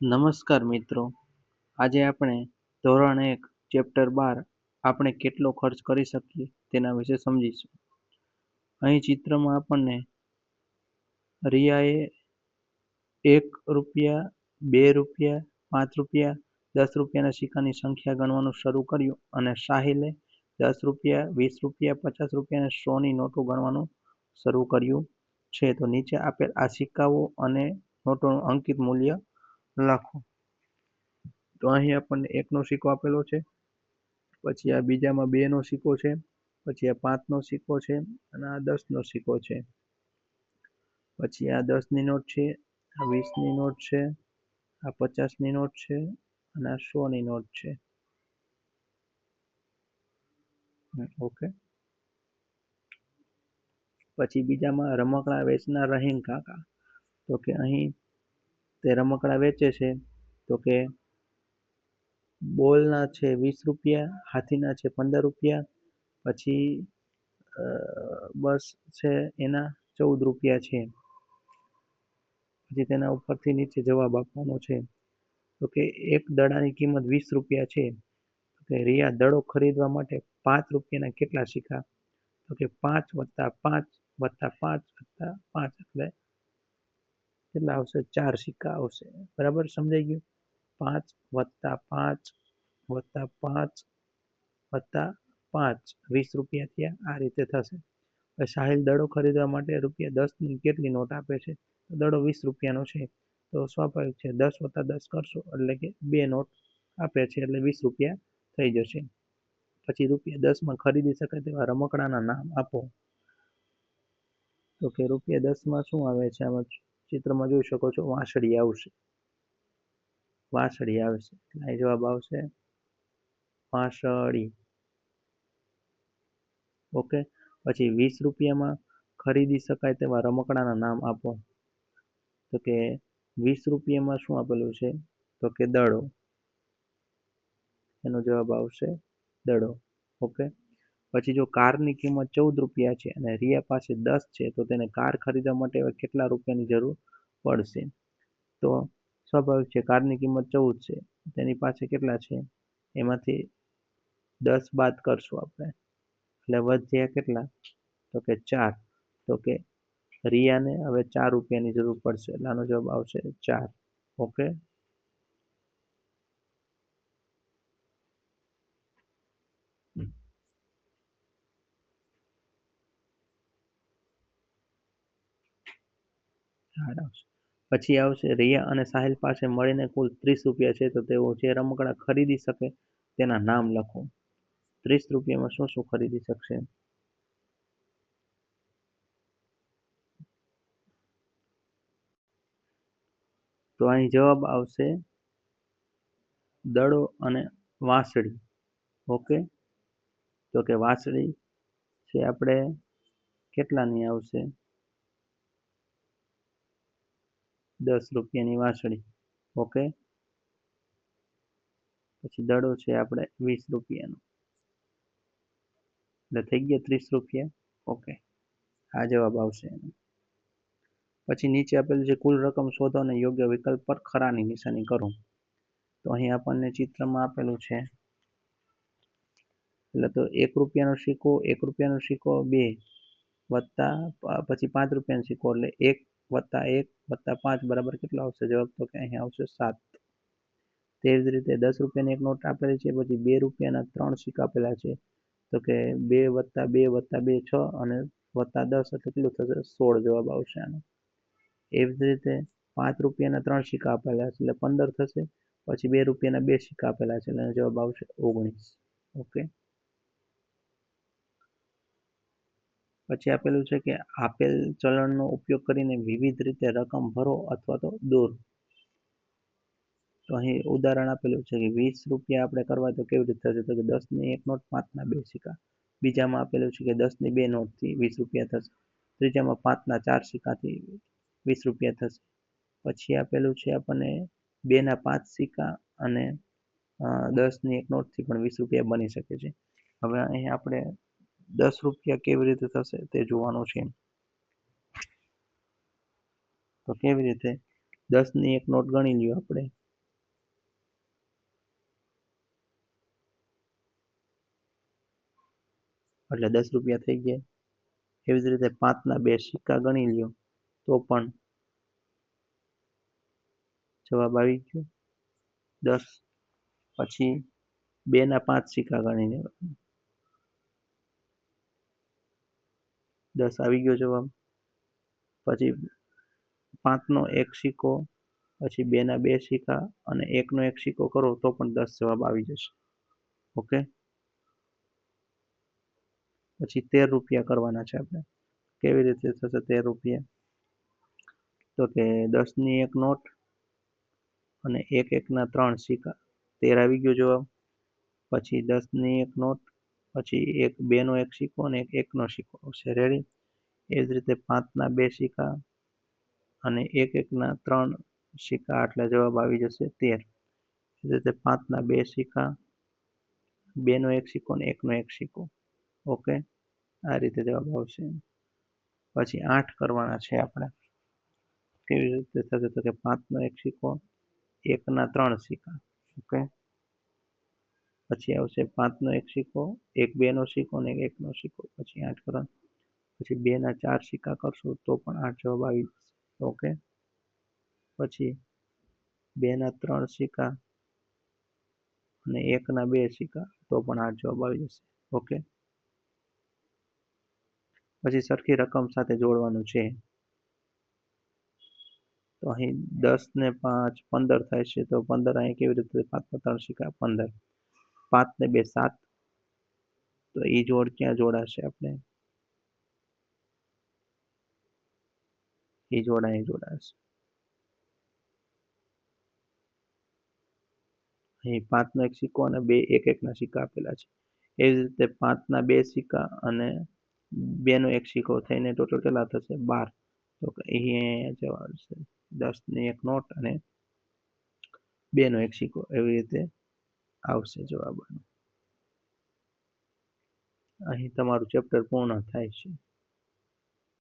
નમસ્કાર મિત્રો, આજે આપણે ધોરણ 1 ચેપ્ટર 12 આપણે કેટલો ખર્ચ કરી શકીએ તેના વિશે સમજીશું. અહીં ચિત્રમાં આપણને રિયાએ ₹1, ₹2, ₹5, ₹10ના સિક્કાની સંખ્યા ગણવાનું શરૂ કર્યું અને સાહિલે ₹10, ₹20, ₹50 અને ₹100ની નોટો ગણવાનું શરૂ કર્યું છે. તો નીચે આપેલ આ સિક્કાઓ અને નોટોનું અંકિત મૂલ્ય લખો. તો અહીં આપણને 1નો સિક્કો આપેલો છે, પછી આ બીજામાં 2નો સિક્કો છે, પછી આ 5નો સિક્કો છે અને આ 10નો સિક્કો છે. પછી આ 10ની નોટ છે, આ 20ની નોટ છે, આ 50ની નોટ છે અને આ 100ની નોટ છે. ઓકે. પછી બીજામાં રમકડા વેચનાર રહીમ કાકા, તો કે અહીં તે રમકડા વેચે છે. તો કે બોલના છે ₹20, હાથીના છે ₹15, પછી બસ છે એના ₹14 છે. પછી તેના ઉપરથી નીચે જવાબ આપવાનો છે. તો કે એક દડાની કિંમત ₹20 છે. તો કે રિયા દડો ખરીદવા માટે ₹5ના કેટલા સિક્કા? તો કે 5 + 5 + 5 + 5 એટલે કેટલા આવશે? 4 સિક્કા આવશે. બરાબર સમજાઈ ગયું? 5 + 5 + 5 + 5 ₹20 થયા. આ રીતે થશે. સાહિલ દડો ખરીદવા માટે ₹10ની કેટલી નોટ આપે છે? દડો ₹20નો છે, તો સ્વાભાવિક છે 10 + 10 કરશો એટલે કે 2 નોટ આપે છે એટલે ₹20 થઈ જશે. પછી ₹10માં ખરીદી શકાય તેવા રમકડાના નામ આપો. તો કે ₹10માં શું આવે છે? આમાં ચિત્રમાં જોઈ શકો છો, વાંસળી આવશે. વાંસળી આવશે. અહીં જવાબ આવશે વાંસળી. ઓકે. પછી ₹20માં ખરીદી શકાય તેવા રમકડાના નામ આપો. તો કે ₹20માં શું આપેલું છે? તો કે દડો. એનો જવાબ આવશે દડો. ઓકે. પછી જો કારની કિંમત ₹14 છે અને રિયા પાસે 10 છે, તો તેને કાર ખરીદવા માટે કેટલા રૂપિયાની જરૂર પડશે? તો સ્વાભાવિક છે, કારની કિંમત 14 છે, તેની પાસે કેટલા છે? એમાંથી 10 બાદ કરશું આપણે એટલે વધ્યા કેટલા? તો કે 4. તો કે રિયાને હવે ₹4ની જરૂર પડશે એટલે આનો જવાબ આવશે 4. ઓકે. પછી આવશે રિયા અને સાહિલ પાસે મળીને કુલ ₹30 છે, તો તેઓ જે રમકડા ખરીદી શકે તેના નામ લખો. ₹30માં શું શું ખરીદી શકશે? તો અહીં જવાબ આવશે દડો અને વાંસળી. ઓકે. તો કે વાંસળી છે આપણે કેટલાની આવશે? ₹10ની વાંસળી. ઓકે. પછી દડો છે આપણે ₹20નો, એટલે થઈ ગયા ₹30. ઓકે. આ જવાબ આવશે. પછી નીચે આપેલું છે કુલ રકમ શોધો અને યોગ્ય વિકલ્પ પર ખરાની નિશાની કરો. તો અહીં આપણને ચિત્રમાં આપેલું છે, એટલે તો ₹1નો સિક્કો, ₹1નો સિક્કો 2 વત્તા પછી ₹5નો સિક્કો એટલે 1 + 1 + 5 બરાબર કેટલો આવશે જવાબ? તો કે અહીં આવશે 7. તેવી જ રીતે ₹10ની એક નોટ આપેલી છે, પછી ₹2ના 3 સિક્કા આપેલા છે. તો કે 2 + 2 + 2 6 અને +10 એટલે કેટલું થશે? 16 જવાબ આવશે આનો. એવી જ રીતે ₹5ના 3 સિક્કા આપેલા છે એટલે 15 થશે. પછી ₹2ના 2 સિક્કા આપેલા છે એટલે જવાબ આવશે 19. ઓકે. પછી આપેલું છે કે આપેલ ચલણનો ઉપયોગ કરીને વિવિધ રીતે રકમ ભરો અથવા તો દોરો. તો અહીં ઉદાહરણ આપેલું છે કે ₹20 આપણે કરવા તો કેવી રીતે થશે? તો કે 10ની એક નોટ, 5ના 2 સિક્કા. બીજામાં આપેલું છે કે 10ની 2 નોટથી ₹20 થશે. ત્રીજામાં 5ના 4 સિક્કાથી ₹20 થશે. પછી આપેલું છે આપણને 2ના 5 સિક્કા અને 10ની એક નોટથી પણ ₹20 બની શકે છે. હવે અહીં આપણે ₹10 કેવી રીતે થશે તે જોવાનું છે. તો કેવી રીતે? 10ની એક નોટ ગણી લ્યો આપણે. એટલે 10 રૂપિયા થઈ ગયા. એવી જ રીતે 5ના 2 સિક્કા ગણી લ્યો તો પણ જવાબ આવી ગયો 10. પછી 2ના 5 સિક્કા ગણી લેવાના, 10 આવી ગયો જવાબ. પછી 5નો 1 સિક્કો, પછી 2ના 2 સિક્કા અને 1નો 1 સિક્કો કરો તો પણ 10 જવાબ આવી જશે. ઓકે. પછી 13 રૂપિયા કરવાના છે આપણે. કેવી રીતે થશે 13 રૂપિયા? તો કે 10ની 1 નોટ અને 1/1ના 3 સિક્કા, 13 આવી ગયો જવાબ. પછી 10ની 1 નોટ, પછી 2નો 1 સિક્કો અને 1નો સિક્કો આવશે. રેડી? એ જ રીતે 5ના 2 સિક્કા અને 1/1ના 3 સિક્કા, એટલે જવાબ આવી જશે 13. એ જ રીતે 5ના 2 સિક્કા, 2નો 1 સિક્કો અને 1નો 1 સિક્કો. ઓકે, આ રીતે જવાબ આવશે. પછી 8 કરવાના છે આપણે. કેવી રીતે થશે? તો કે 5નો 1 સિક્કો, 1ના 3 સિક્કા. ઓકે. પછી આવશે 5નો 1 સિક્કો, 2નો સિક્કો અને 1નો સિક્કો. પછી 8 કરવાના. પછી 2ના 4 સિક્કા કરશું તો પણ 8 જવાબ આવી જશે. ઓકે. પછી 2ના 3 સિક્કા અને 1ના 2 સિક્કા તો પણ 8 જવાબ આવી જશે. ઓકે. પછી સરખી રકમ સાથે જોડવાનું છે. તો અહીં 10 ને 5 15 થાય છે. તો 15 અહીં કેવી રીતે? 5ના 3 સિક્કા 15, 5 ને 2 7. તો એ જોડ ક્યાં જોડાશે? આપણે એ જોડ અહીં જોડાશે. અહીં 5નો 1 સિક્કો અને 2 1/1ના સિક્કા આપેલા છે. એવી જ રીતે 5ના 2 સિક્કા અને 2નો 1 સિક્કો થઈને ટોટલ કેટલા થશે? 12. તો અહીં જવાબ છે 10ની 1 નોટ અને 2નો 1 સિક્કો. એવી રીતે આવશે જવાબ. અહીં તમારું ચેપ્ટર પૂર્ણ થાય છે.